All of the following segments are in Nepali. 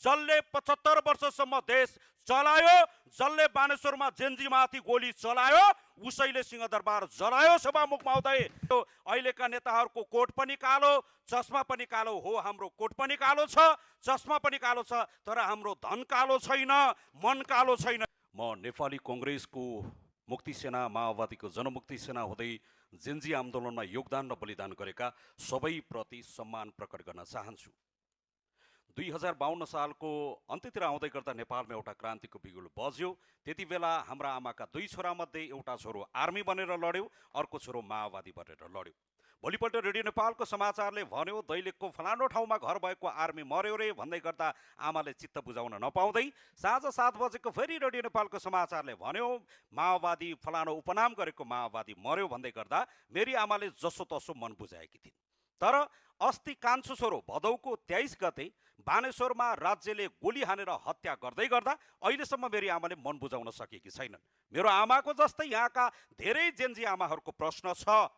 जसले 75 वर्षसम्म देश चलायो, जसले बानेश्वरमा जेन्जीमाथि गोली चलायो, उसैले सिंहदरबार जलायो। सभामुख महोदय, अहिलेका नेताहरूको कोट पनि कालो, चस्मा पनि कालो हो। हाम्रो कोट पनि कालो छ, चस्मा पनि कालो छ, तर हाम्रो धन कालो छैन, मन कालो छैन। म नेपाली कङ्ग्रेसको मुक्ति सेना, माओवादीको जनमुक्ति सेना हुँदै जेन्जी आन्दोलनमा योगदान र बलिदान गरेका सबैप्रति सम्मान प्रकट गर्न चाहन्छु। 2052 सालको अन्त्यतिर आउँदै गर्दा नेपालमा एउटा क्रान्तिको बिगुल बज्यो। त्यति बेला हाम्रा आमाका 2 छोरामध्ये एउटा छोरो आर्मी बनेर लड्यो, अर्को छोरो माओवादी बनेर लड्यो। भोलिपल्ट रेडियो नेपालको समाचारले भन्यो दैलेखको फलानो ठाउँमा घर भएको आर्मी मर्यो रे भन्दै गर्दा आमाले चित्त बुझाउन नपाउँदै साँझ 7 बजेको फेरि रेडियो नेपालको समाचारले भन्यो माओवादी फलानो उपनाम गरेको माओवादी मर्यो भन्दै गर्दा मेरी आमाले जसो तसो मन बुझाएकी थिइन्। तर अस्ति कान्छो छोरो भदौको 23 गते बानेश्वरमा राज्यले गोली हानेर हत्या गर्दै गर्दा अहिलेसम्म मेरी आमाले मन बुझाउन सकेकी छैनन्। मेरो आमाको जस्तै यहाँका धेरै जेन्जी आमाहरूको प्रश्न छ,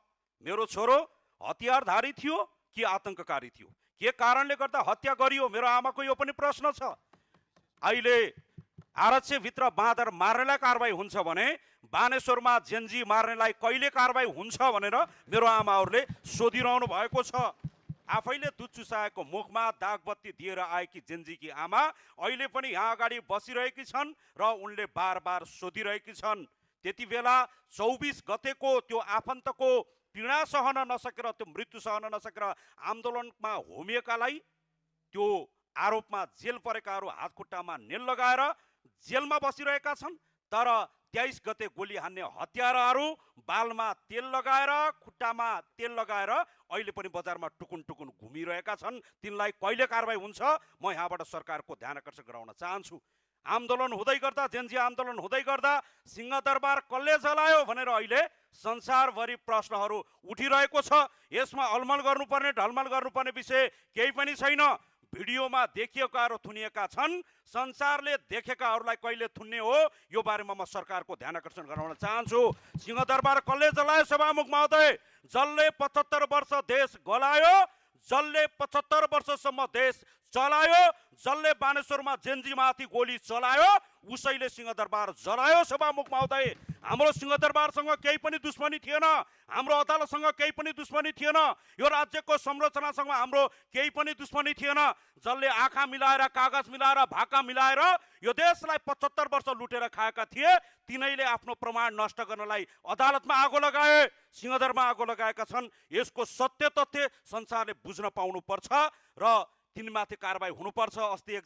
मेरो छोरो हतियारधारी थियो कि आतंककारी थियो, के कारणले गर्दा हत्या गरियो, मेरो आमाको यो पनि प्रश्न छ। अहिले आरक्षभित्र बाँदर मार्नेलाई कारबाही हुन्छ भने बानेश्वरमा जेन्जी मार्नेलाई कहिले कारबाही हुन्छ भनेर मेरो आमाहरूले सोधिरहनु भएको छ। आफैले दुध चुसाएको मुखमा दागबत्ती दिएर आएकी जेन्जीकी आमा अहिले पनि यहाँ अगाडि बसिरहेकी छन् र उनले बार बार सोधिरहेकी छन्। त्यति बेला 24 गतेको त्यो आफन्तको पीडा सहन नसकेर, त्यो मृत्यु सहन नसकेर आन्दोलनमा होमिएकालाई त्यो आरोपमा जेल परेकाहरू हातखुट्टामा नेल लगाएर जेलमा बसिरहेका छन्। तर 23 गते गोली हान्ने हत्याराहरू बालमा तेल लगाएर, खुट्टामा तेल लगाएर अहिले पनि बजारमा टुकुन टुकुन घुमिरहेका छन्। तिनलाई कहिले कारबाही हुन्छ, म यहाँबाट सरकारको ध्यान आकर्षण गराउन चाहन्छु। आन्दोलन हुँदै गर्दा, जेन्जी आन्दोलन हुँदै गर्दा सिंहदरबार कसले जलायो भनेर अहिले संसारभरि प्रश्नहरू उठिरहेको छ। यसमा अलमल गर्नुपर्ने, ढलमल गर्नुपर्ने विषय केही पनि छैन। भिडियोमा देखिएकाहरू थुनिएका छन्, संसारले देखेकाहरूलाई कहिले थुन्ने हो, यो बारेमा म सरकारको ध्यान आकर्षण गराउन चाहन्छु। सिंहदरबार कसले जलायो सभामुख महोदय? जसले 75 वर्ष देश गलायो, जसले 75 वर्षसम्म देश चलायो, जसले बानेश्वरमा जेन्जीमाथि गोली चलायो, उसैले सिंहदरबार जलायो। सभामुख महोदय, हाम्रो सिंहदरबारसँग केही पनि दुश्मनी थिएन, हाम्रो अदालतसँग केही पनि दुश्मनी थिएन, यो राज्यको संरचनासँग हाम्रो केही पनि दुश्मनी थिएन। जसले आँखा मिलाएर, कागज मिलाएर, भाका मिलाएर यो देशलाई 75 वर्ष लुटेर खाएका थिए, तिनैले आफ्नो प्रमाण नष्ट गर्नलाई अदालतमा आगो लगाए, सिंहदरमा आगो लगाएका छन्। यसको सत्य तथ्य संसारले बुझ्न पाउनुपर्छ र तिनमाथि कारबाही हुनुपर्छ। अस्ति